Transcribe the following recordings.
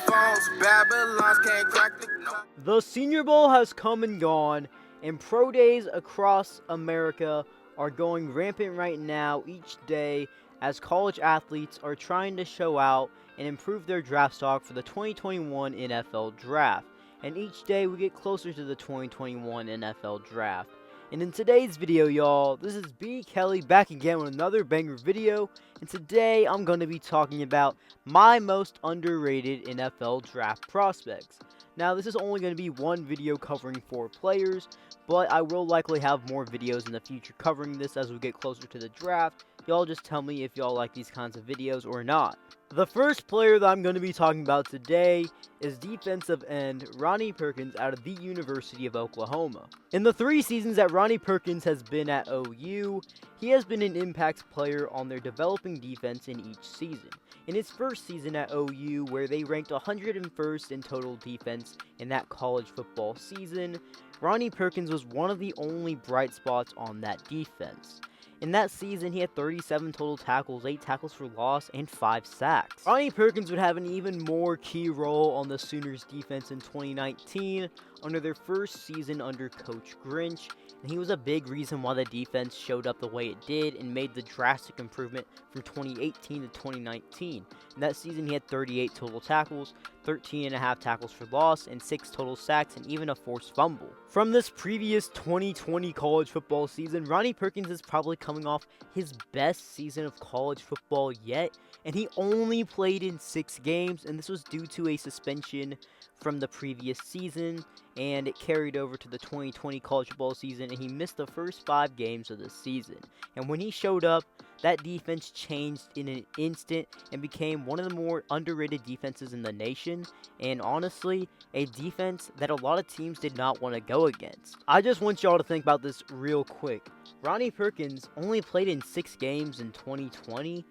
phones, Babylons can't crack the code. The Senior Bowl has come and gone, and pro days across America are going rampant right now each day as college athletes are trying to show out and improve their draft stock for the 2021 NFL Draft. And each day we get closer to the 2021 NFL Draft. And in today's video, y'all, this is B. Kelly back again with another banger video. And today I'm going to be talking about my most underrated NFL draft prospects. Now, this is only going to be one video covering 4 players, but I will likely have more videos in the future covering this as we get closer to the draft. Y'all just tell me if y'all like these kinds of videos or not. The first player that I'm going to be talking about today is defensive end Ronnie Perkins out of the University of Oklahoma. In the 3 seasons that Ronnie Perkins has been at OU, he has been an impact player on their developing defense in each season. In his first season at OU, where they ranked 101st in total defense in that college football season, Ronnie Perkins was one of the only bright spots on that defense. In that season, he had 37 total tackles, 8 tackles for loss, and 5 sacks. Ronnie Perkins would have an even more key role on the Sooners' defense in 2019 under their first season under Coach Grinch, and he was a big reason why the defense showed up the way it did and made the drastic improvement from 2018 to 2019. In that season, he had 38 total tackles, 13.5 tackles for loss, and 6 total sacks, and even a forced fumble. From this previous 2020 college football season, Ronnie Perkins is probably coming off his best season of college football yet, and he only played in 6 games, and this was due to a suspension from the previous season, and it carried over to the 2020 college football season, and he missed the first 5 games of the season. And when he showed up, that defense changed in an instant and became one of the more underrated defenses in the nation, and honestly, a defense that a lot of teams did not want to go against. I just want y'all to think about this real quick. Ronnie Perkins only played in 6 games in 2020,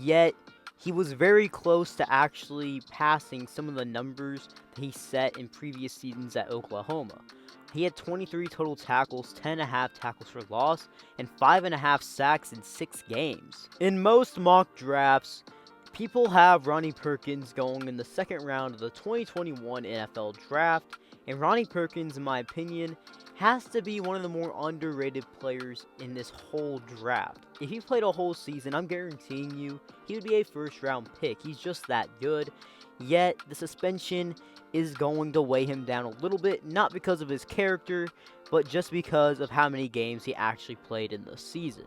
yet he was very close to actually passing some of the numbers that he set in previous seasons at Oklahoma. He had 23 total tackles, 10.5 tackles for loss, and 5.5 sacks in 6 games. In most mock drafts, people have Ronnie Perkins going in the 2nd round of the 2021 NFL Draft, and Ronnie Perkins, in my opinion, has to be one of the more underrated players in this whole draft. If he played a whole season, I'm guaranteeing you, he would be a 1st round pick. He's just that good. Yet, the suspension is going to weigh him down a little bit, not because of his character, but just because of how many games he actually played in the season.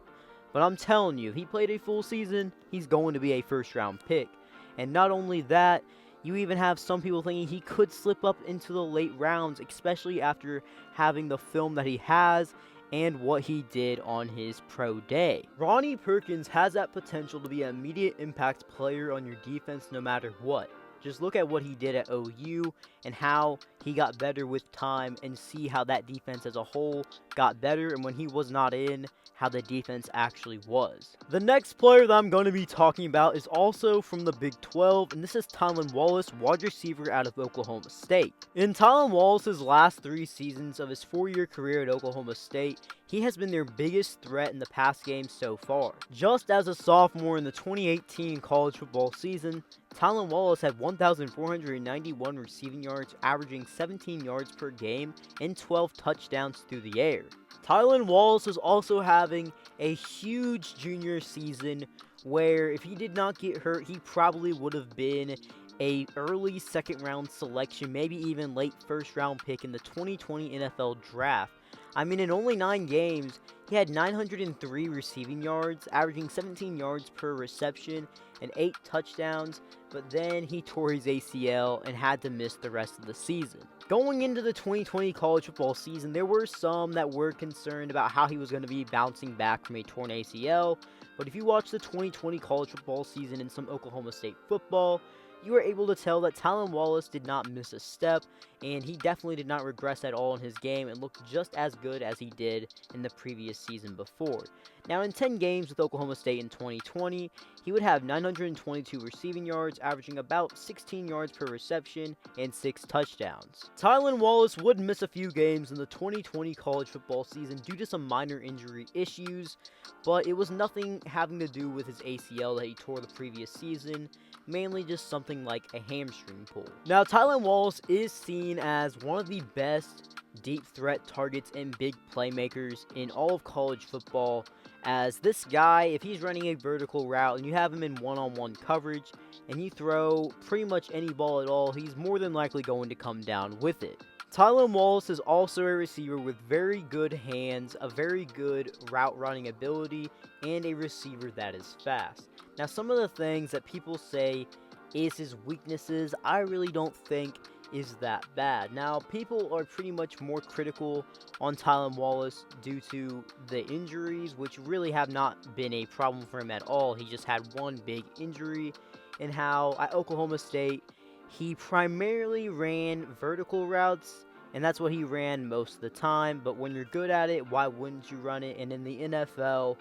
But I'm telling you, if he played a full season, he's going to be a 1st round pick. And not only that, you even have some people thinking he could slip up into the late rounds, especially after having the film that he has and what he did on his pro day. Ronnie Perkins has that potential to be an immediate impact player on your defense no matter what. Just look at what he did at OU and how he got better with time, and see how that defense as a whole got better, and when he was not in, how the defense actually was. The next player that I'm going to be talking about is also from the Big 12, and this is Tylan Wallace, wide receiver out of Oklahoma State. In Tylan Wallace's last 3 seasons of his 4-year career at Oklahoma State, he has been their biggest threat in the pass game so far. Just as a sophomore in the 2018 college football season, Tylan Wallace had 1,491 receiving yards, averaging 17 yards per game and 12 touchdowns through the air. Tylan Wallace is also having a huge junior season where if he did not get hurt, he probably would have been a early 2nd round selection, maybe even late 1st round pick in the 2020 NFL Draft. I mean, in only 9 games, he had 903 receiving yards, averaging 17 yards per reception and 8 touchdowns, but then he tore his ACL and had to miss the rest of the season. Going into the 2020 college football season, there were some that were concerned about how he was going to be bouncing back from a torn ACL, but if you watch the 2020 college football season in some Oklahoma State football, you were able to tell that Tylan Wallace did not miss a step, and he definitely did not regress at all in his game and looked just as good as he did in the previous season before. Now, in 10 games with Oklahoma State in 2020, he would have 922 receiving yards, averaging about 16 yards per reception and 6 touchdowns. Tylan Wallace would miss a few games in the 2020 college football season due to some minor injury issues, but it was nothing having to do with his ACL that he tore the previous season. mainly just something like a hamstring pull. Now, Tylan Wallace is seen as one of the best deep threat targets and big playmakers in all of college football, as this guy, if he's running a vertical route and you have him in one-on-one coverage and you throw pretty much any ball at all, he's more than likely going to come down with it. Tylan Wallace is also a receiver with very good hands, a very good route running ability, and a receiver that is fast. Now, some of the things that people say is his weaknesses, I really don't think is that bad. Now, people are pretty much more critical on Tylan Wallace due to the injuries, which really have not been a problem for him at all. He just had one big injury, and how at Oklahoma State, he primarily ran vertical routes, and that's what he ran most of the time. But when you're good at it, why wouldn't you run it? And in the NFL,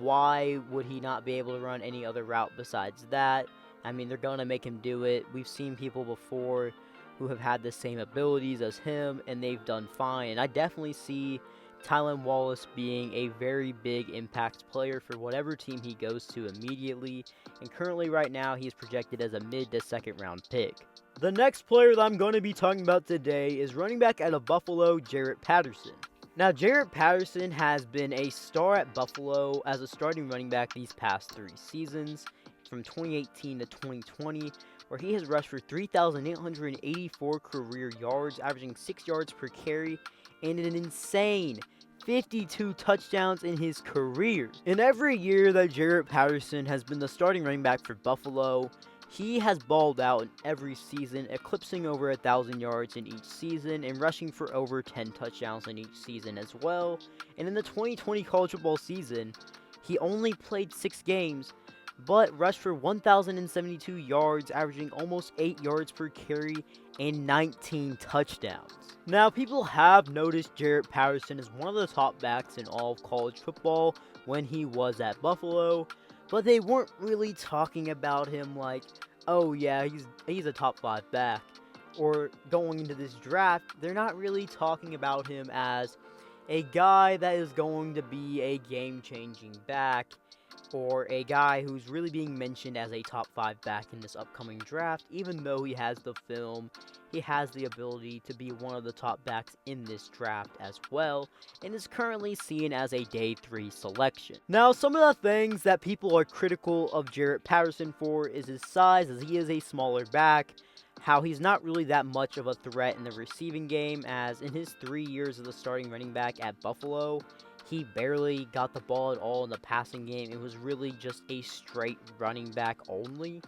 why would he not be able to run any other route besides that? I mean, they're going to make him do it. We've seen people before who have had the same abilities as him, and they've done fine. And I definitely see Tylan Wallace being a very big impact player for whatever team he goes to immediately. And currently right now, he's projected as a mid to second round pick. The next player that I'm going to be talking about today is running back out of Buffalo, Jarrett Patterson. Now, Jarrett Patterson has been a star at Buffalo as a starting running back these past 3 seasons, from 2018 to 2020, where he has rushed for 3,884 career yards, averaging 6 yards per carry, and an insane 52 touchdowns in his career. In every year that Jarrett Patterson has been the starting running back for Buffalo, he has balled out in every season, eclipsing over 1,000 yards in each season and rushing for over 10 touchdowns in each season as well. And in the 2020 college football season, he only played 6 games, but rushed for 1,072 yards, averaging almost 8 yards per carry and 19 touchdowns. Now, people have noticed Jarrett Patterson as one of the top backs in all of college football when he was at Buffalo, but they weren't really talking about him like, oh yeah, he's a top 5 back. Or going into this draft, they're not really talking about him as a guy that is going to be a game-changing back, or a guy who's really being mentioned as a top 5 back in this upcoming draft, even though he has the film. He has the ability to be one of the top backs in this draft as well, and is currently seen as a day 3 selection. Now, some of the things that people are critical of Jarrett Patterson for is his size, as he is a smaller back, how he's not really that much of a threat in the receiving game, as in his 3 years as a starting running back at Buffalo, he barely got the ball at all in the passing game. It was really just a straight running back only.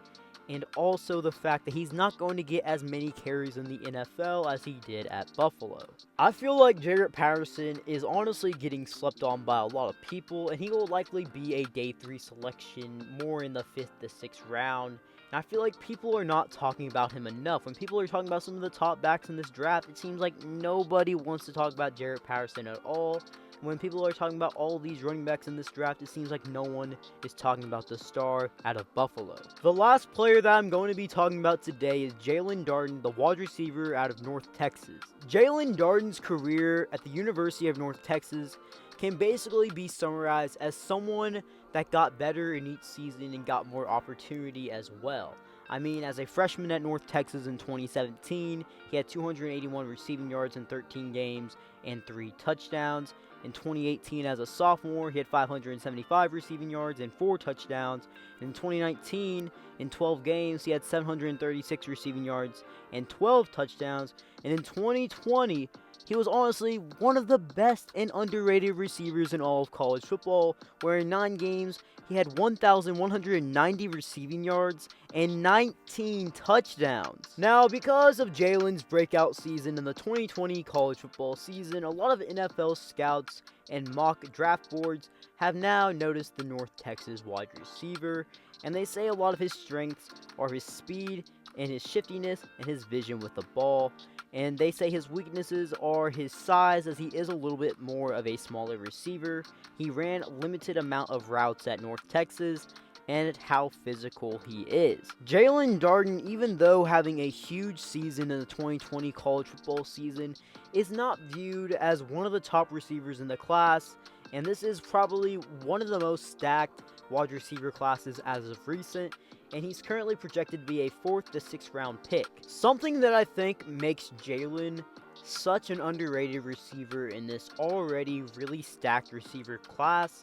And also the fact that he's not going to get as many carries in the NFL as he did at Buffalo. I feel like Jarrett Patterson is honestly getting slept on by a lot of people, and he will likely be a day 3 selection more in the 5th to 6th round. And I feel like people are not talking about him enough. When people are talking about some of the top backs in this draft, it seems like nobody wants to talk about Jarrett Patterson at all. When people are talking about all these running backs in this draft, it seems like no one is talking about the star out of Buffalo. The last player that I'm going to be talking about today is Jalen Darden, the wide receiver out of North Texas. Jalen Darden's career at the University of North Texas can basically be summarized as someone that got better in each season and got more opportunity as well. I mean, as a freshman at North Texas in 2017, he had 281 receiving yards in 13 games and 3 touchdowns. In 2018, as a sophomore, he had 575 receiving yards and 4 touchdowns. In 2019, in 12 games, he had 736 receiving yards and 12 touchdowns. And in 2020, he was honestly one of the best and underrated receivers in all of college football, where in 9 games, he had 1,190 receiving yards and 19 touchdowns. Now, because of Jalen's breakout season in the 2020 college football season, a lot of NFL scouts and mock draft boards have now noticed the North Texas wide receiver, and they say a lot of his strengths are his speed and his shiftiness and his vision with the ball. And they say his weaknesses are his size, as he is a little bit more of a smaller receiver. He ran a limited amount of routes at North Texas, and how physical he is. Jalen Darden, even though having a huge season in the 2020 college football season, is not viewed as one of the top receivers in the class, and this is probably one of the most stacked wide receiver classes as of recent. and he's currently projected to be a 4th to 6th round pick. Something that I think makes Jalen such an underrated receiver in this already really stacked receiver class,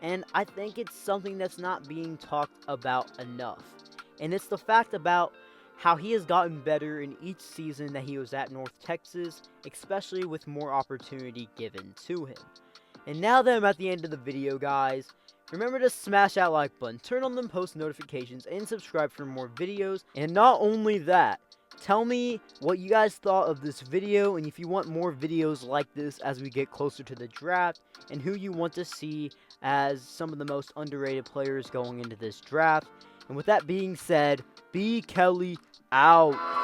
and I think it's something that's not being talked about enough. And it's the fact about how he has gotten better in each season that he was at North Texas, especially with more opportunity given to him. And now that I'm at the end of the video, guys, remember to smash that like button, turn on them post notifications, and subscribe for more videos. And not only that, tell me what you guys thought of this video, and if you want more videos like this as we get closer to the draft, and who you want to see as some of the most underrated players going into this draft. And with that being said, B. Kelly out.